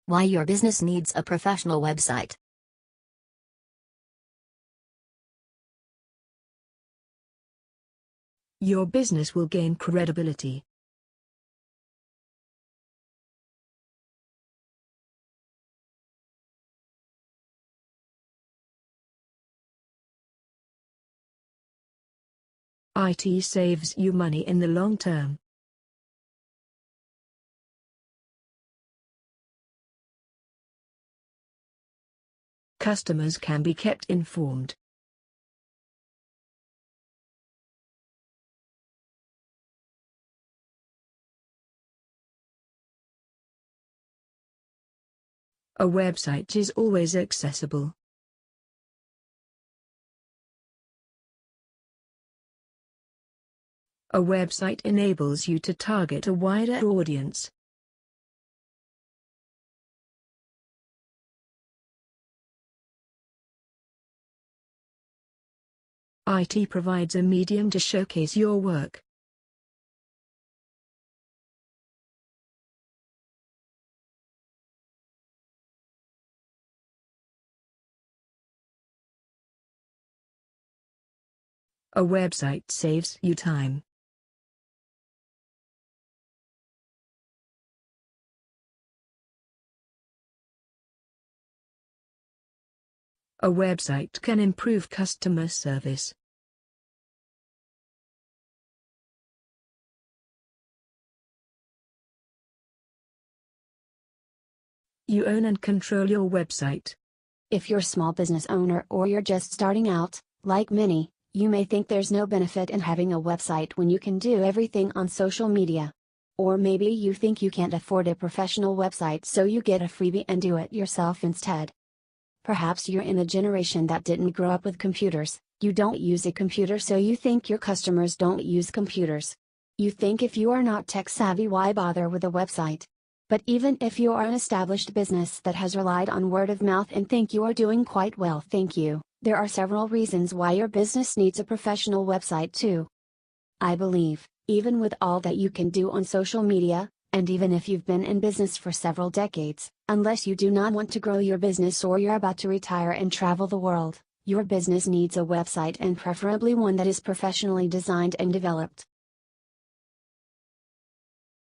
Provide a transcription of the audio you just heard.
Why your business needs a professional website. Your business will gain credibility. IT saves you money in the long term. Customers can be kept informed. A website is always accessible. A website enables you to target a wider audience. IT provides a medium to showcase your work. A website saves you time. A website can improve customer service. You own and control your website. If you're a small business owner or you're just starting out, like many, you may think there's no benefit in having a website when you can do everything on social media. Or maybe you think you can't afford a professional website, so you get a freebie and do it yourself instead. Perhaps you're in a generation that didn't grow up with computers, you don't use a computer, so you think your customers don't use computers. You think if you are not tech savvy, why bother with a website? But even if you are an established business that has relied on word of mouth and think you are doing quite well, thank you, there are several reasons why your business needs a professional website too. I believe, even with all that you can do on social media, and even if you've been in business for several decades, unless you do not want to grow your business or you're about to retire and travel the world, your business needs a website, and preferably one that is professionally designed and developed.